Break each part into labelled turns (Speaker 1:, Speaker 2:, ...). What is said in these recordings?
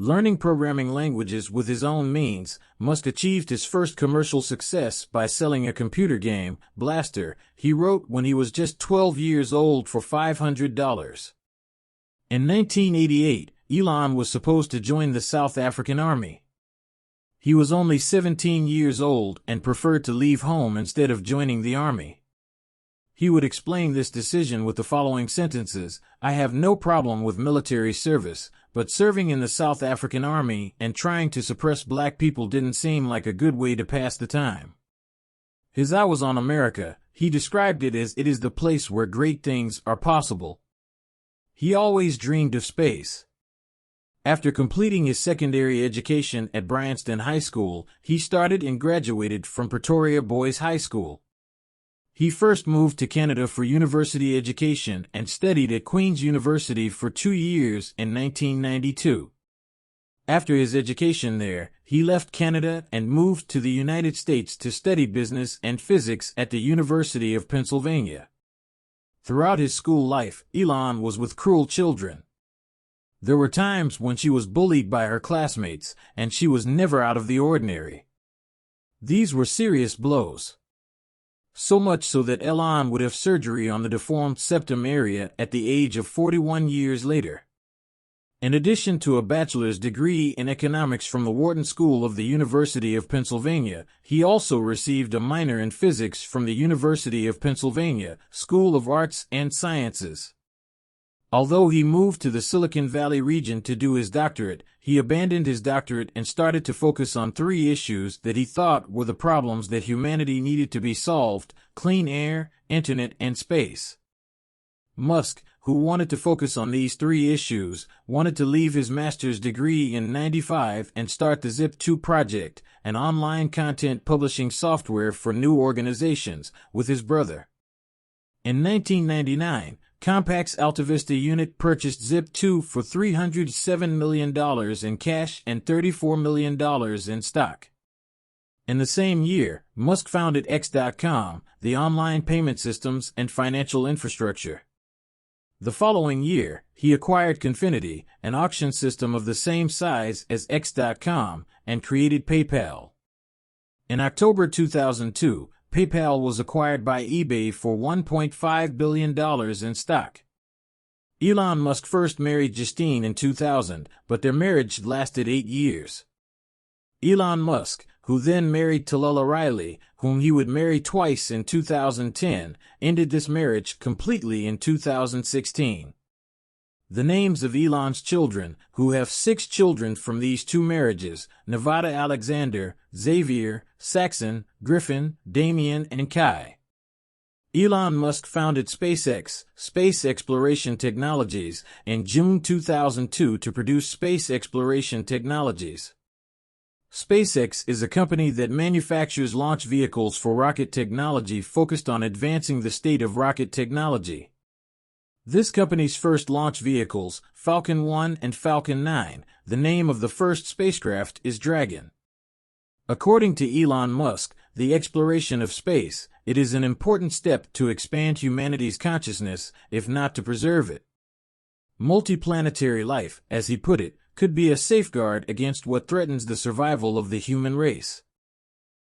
Speaker 1: Learning programming languages with his own means, Musk achieved his first commercial success by selling a computer game, Blaster, he wrote when he was just 12 years old for $500. In 1988, Elon was supposed to join the South African Army. He was only 17 years old and preferred to leave home instead of joining the army. He would explain this decision with the following sentences: "I have no problem with military service, but serving in the South African Army and trying to suppress black people didn't seem like a good way to pass the time." His eye was on America. He described it as it is the place where great things are possible. He always dreamed of space. After completing his secondary education at Bryanston High School, he started and graduated from Pretoria Boys High School. He first moved to Canada for university education and studied at Queen's University for 2 years in 1992. After his education there, he left Canada and moved to the United States to study business and physics at the University of Pennsylvania. Throughout his school life, Elon was with cruel children. There were times when she was bullied by her classmates, and she was never out of the ordinary. These were serious blows. So much so that Elon would have surgery on the deformed septum area at the age of 41 years later. In addition to a bachelor's degree in economics from the Wharton School of the University of Pennsylvania, he also received a minor in physics from the University of Pennsylvania School of Arts and Sciences. Although he moved to the Silicon Valley region to do his doctorate, he abandoned his doctorate and started to focus on 3 issues that he thought were the problems that humanity needed to be solved: clean air, internet, and space. Musk, who wanted to focus on these 3 issues, wanted to leave his master's degree in '95 and start the Zip2 project, an online content publishing software for new organizations, with his brother. In 1999, Compaq's Altavista unit purchased Zip2 for $307 million in cash and $34 million in stock. In the same year, Musk founded X.com, the online payment systems and financial infrastructure. The following year, he acquired Confinity, an auction system of the same size as X.com, and created PayPal. In October 2002, PayPal was acquired by eBay for $1.5 billion in stock. Elon Musk first married Justine in 2000, but their marriage lasted 8 years. Elon Musk, who then married Tallulah Riley, whom he would marry twice in 2010, ended this marriage completely in 2016. The names of Elon's children, who have 6 children from these 2 marriages: Nevada Alexander, Xavier, Saxon, Griffin, Damien, and Kai. Elon Musk founded SpaceX, Space Exploration Technologies, in June 2002 to produce space exploration technologies. SpaceX is a company that manufactures launch vehicles for rocket technology focused on advancing the state of rocket technology. This company's first launch vehicles, Falcon 1 and Falcon 9, the name of the first spacecraft is Dragon. According to Elon Musk, the exploration of space, it is an important step to expand humanity's consciousness, if not to preserve it. Multiplanetary life, as he put it, could be a safeguard against what threatens the survival of the human race.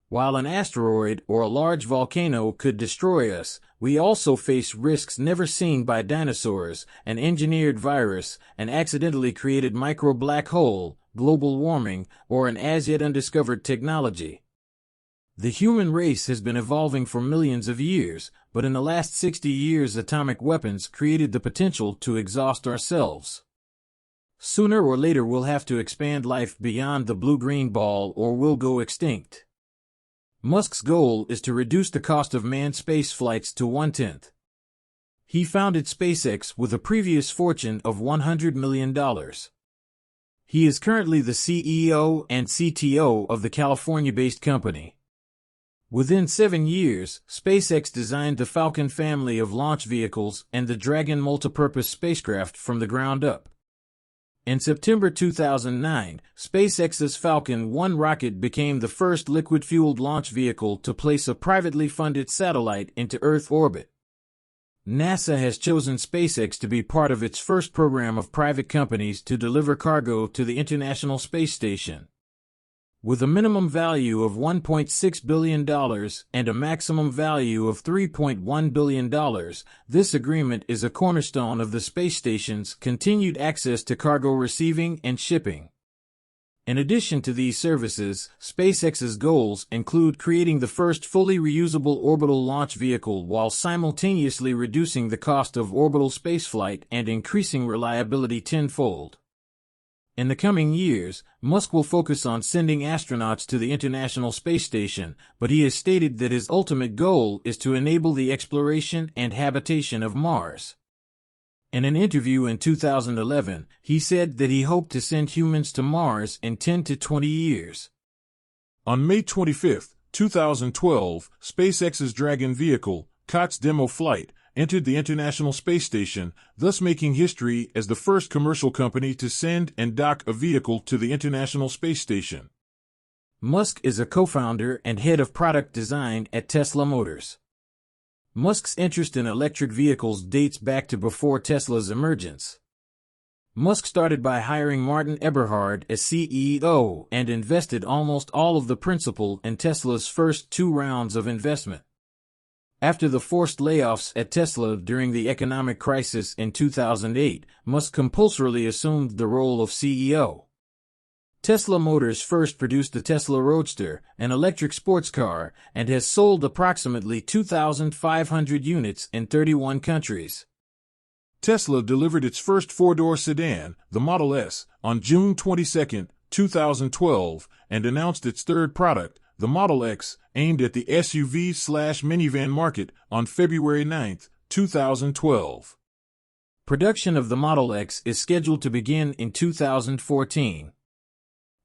Speaker 1: While an asteroid or a large volcano could destroy us, we also face risks never seen by dinosaurs: an engineered virus, an accidentally created micro-black hole, global warming, or an as-yet undiscovered technology. The human race has been evolving for millions of years, but in the last 60 years atomic weapons created the potential to exhaust ourselves. Sooner or later we'll have to expand life beyond the blue-green ball or we'll go extinct. Musk's goal is to reduce the cost of manned space flights to 1/10. He founded SpaceX with a previous fortune of $100 million. He is currently the CEO and CTO of the California-based company. Within 7 years, SpaceX designed the Falcon family of launch vehicles and the Dragon multipurpose spacecraft from the ground up. In September 2009, SpaceX's Falcon 1 rocket became the first liquid-fueled launch vehicle to place a privately funded satellite into Earth orbit. NASA has chosen SpaceX to be part of its first program of private companies to deliver cargo to the International Space Station. With a minimum value of $1.6 billion and a maximum value of $3.1 billion, this agreement is a cornerstone of the space station's continued access to cargo receiving and shipping. In addition to these services, SpaceX's goals include creating the first fully reusable orbital launch vehicle while simultaneously reducing the cost of orbital spaceflight and increasing reliability tenfold. In the coming years, Musk will focus on sending astronauts to the International Space Station, but he has stated that his ultimate goal is to enable the exploration and habitation of Mars. In an interview in 2011, he said that he hoped to send humans to Mars in 10 to 20 years.
Speaker 2: On May 25, 2012, SpaceX's Dragon vehicle, COTS demo flight, entered the International Space Station, thus making history as the first commercial company to send and dock a vehicle to the International Space Station.
Speaker 1: Musk is a co-founder and head of product design at Tesla Motors. Musk's interest in electric vehicles dates back to before Tesla's emergence. Musk started by hiring Martin Eberhard as CEO and invested almost all of the principal in Tesla's first 2 rounds of investment. After the forced layoffs at Tesla during the economic crisis in 2008, Musk compulsorily assumed the role of CEO. Tesla Motors first produced the Tesla Roadster, an electric sports car, and has sold approximately 2,500 units in 31 countries.
Speaker 2: Tesla delivered its first 4-door sedan, the Model S, on June 22, 2012, and announced its third product, the Model X, aimed at the SUV/minivan market, on February 9, 2012.
Speaker 1: Production of the Model X is scheduled to begin in 2014.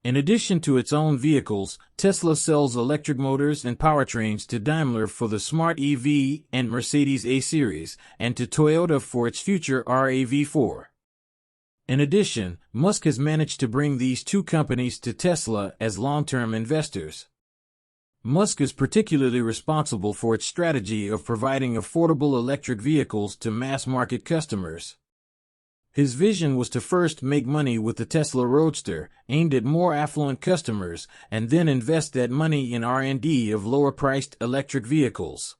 Speaker 1: In addition to its own vehicles, Tesla sells electric motors and powertrains to Daimler for the Smart EV and Mercedes A-Series, and to Toyota for its future RAV4. In addition, Musk has managed to bring these 2 companies to Tesla as long-term investors. Musk is particularly responsible for its strategy of providing affordable electric vehicles to mass-market customers. His vision was to first make money with the Tesla Roadster, aimed at more affluent customers, and then invest that money in R&D of lower-priced electric vehicles.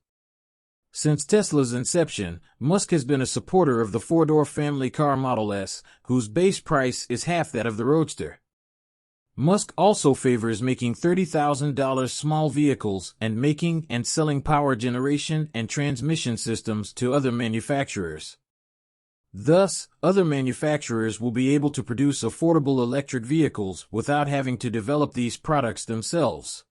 Speaker 1: Since Tesla's inception, Musk has been a supporter of the 4-door family car Model S, whose base price is half that of the Roadster. Musk also favors making $30,000 small vehicles and making and selling power generation and transmission systems to other manufacturers. Thus, other manufacturers will be able to produce affordable electric vehicles without having to develop these products themselves.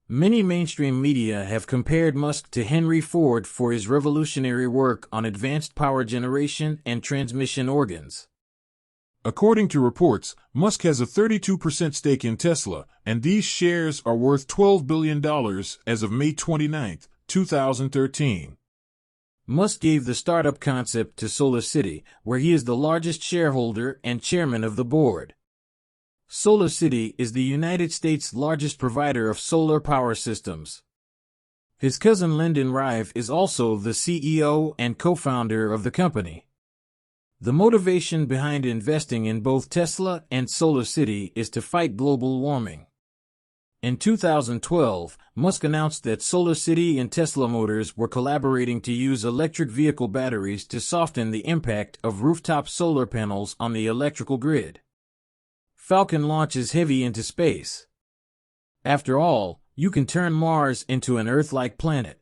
Speaker 1: Many mainstream media have compared Musk to Henry Ford for his revolutionary work on advanced power generation and transmission organs.
Speaker 2: According to reports, Musk has a 32% stake in Tesla, and these shares are worth $12 billion as of May 29, 2013.
Speaker 1: Musk gave the startup concept to SolarCity, where he is the largest shareholder and chairman of the board. SolarCity is the United States' largest provider of solar power systems. His cousin Lyndon Rive is also the CEO and co-founder of the company. The motivation behind investing in both Tesla and SolarCity is to fight global warming. In 2012, Musk announced that SolarCity and Tesla Motors were collaborating to use electric vehicle batteries to soften the impact of rooftop solar panels on the electrical grid. Falcon launches heavy into space. After all, you can turn Mars into an Earth-like planet.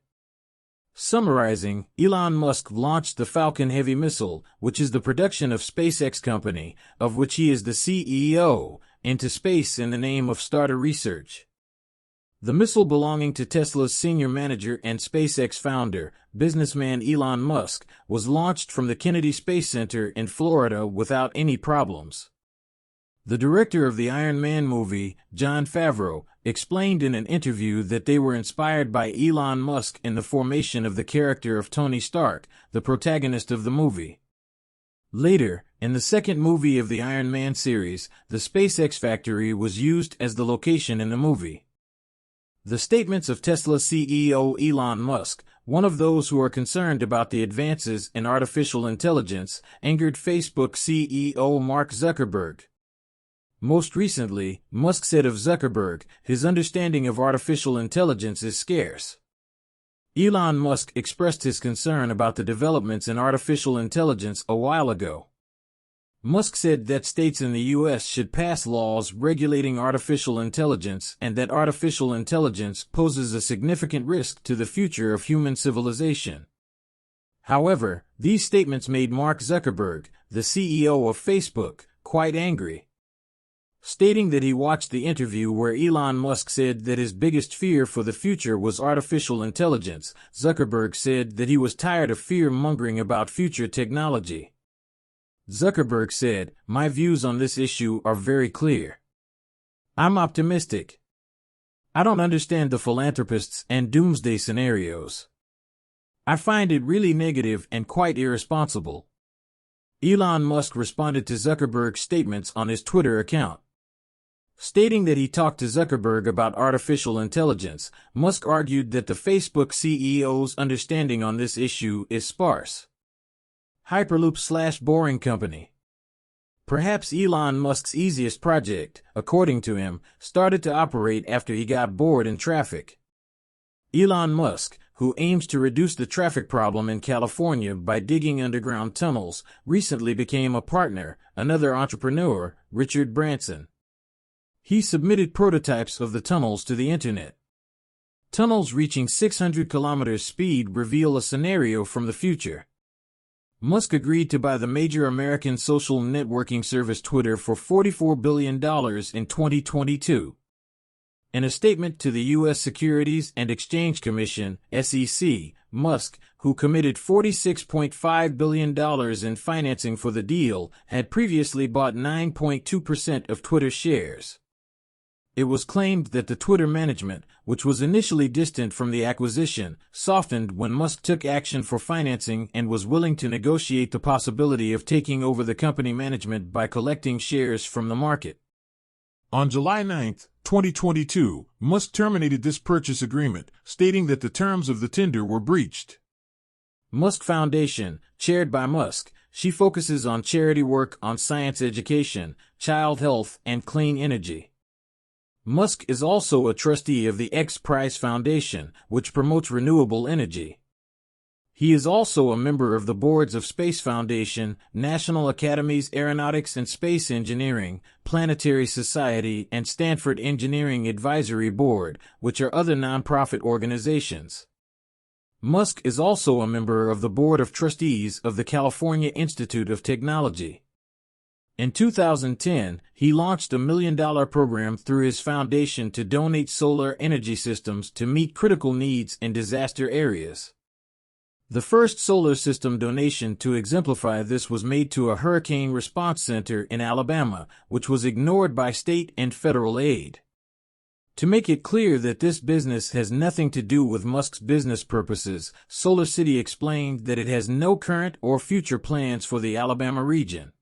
Speaker 1: Summarizing, Elon Musk launched the Falcon Heavy missile, which is the production of SpaceX company, of which he is the CEO, into space in the name of Starter Research. The missile belonging to Tesla's senior manager and SpaceX founder, businessman Elon Musk, was launched from the Kennedy Space Center in Florida without any problems. The director of the Iron Man movie, Jon Favreau, explained in an interview that they were inspired by Elon Musk in the formation of the character of Tony Stark, the protagonist of the movie. Later, in the second movie of the Iron Man series, the SpaceX factory was used as the location in the movie. The statements of Tesla CEO Elon Musk, one of those who are concerned about the advances in artificial intelligence, angered Facebook CEO Mark Zuckerberg. Most recently, Musk said of Zuckerberg, his understanding of artificial intelligence is scarce. Elon Musk expressed his concern about the developments in artificial intelligence a while ago. Musk said that states in the U.S. should pass laws regulating artificial intelligence and that artificial intelligence poses a significant risk to the future of human civilization. However, these statements made Mark Zuckerberg, the CEO of Facebook, quite angry. Stating that he watched the interview where Elon Musk said that his biggest fear for the future was artificial intelligence, Zuckerberg said that he was tired of fear-mongering about future technology. Zuckerberg said, "My views on this issue are very clear. I'm optimistic. I don't understand the philanthropists and doomsday scenarios. I find it really negative and quite irresponsible." Elon Musk responded to Zuckerberg's statements on his Twitter account. Stating that he talked to Zuckerberg about artificial intelligence, Musk argued that the Facebook CEO's understanding on this issue is sparse. Hyperloop/Boring Company. Perhaps Elon Musk's easiest project, according to him, started to operate after he got bored in traffic. Elon Musk, who aims to reduce the traffic problem in California by digging underground tunnels, recently became a partner, another entrepreneur, Richard Branson. He submitted prototypes of the tunnels to the internet. Tunnels reaching 600 km speed reveal a scenario from the future. Musk agreed to buy the major American social networking service Twitter for $44 billion in 2022. In a statement to the U.S. Securities and Exchange Commission, SEC, Musk, who committed $46.5 billion in financing for the deal, had previously bought 9.2% of Twitter shares. It was claimed that the Twitter management, which was initially distant from the acquisition, softened when Musk took action for financing and was willing to negotiate the possibility of taking over the company management by collecting shares from the market.
Speaker 2: On July 9, 2022, Musk terminated this purchase agreement, stating that the terms of the tender were breached.
Speaker 1: Musk Foundation, chaired by Musk, she focuses on charity work on science education, child health, and clean energy. Musk is also a trustee of the X Prize Foundation, which promotes renewable energy. He is also a member of the boards of Space Foundation, National Academies Aeronautics and Space Engineering, Planetary Society, and Stanford Engineering Advisory Board, which are other nonprofit organizations. Musk is also a member of the Board of Trustees of the California Institute of Technology. In 2010, he launched a $1 million program through his foundation to donate solar energy systems to meet critical needs in disaster areas. The first solar system donation to exemplify this was made to a hurricane response center in Alabama, which was ignored by state and federal aid. To make it clear that this business has nothing to do with Musk's business purposes, SolarCity explained that it has no current or future plans for the Alabama region.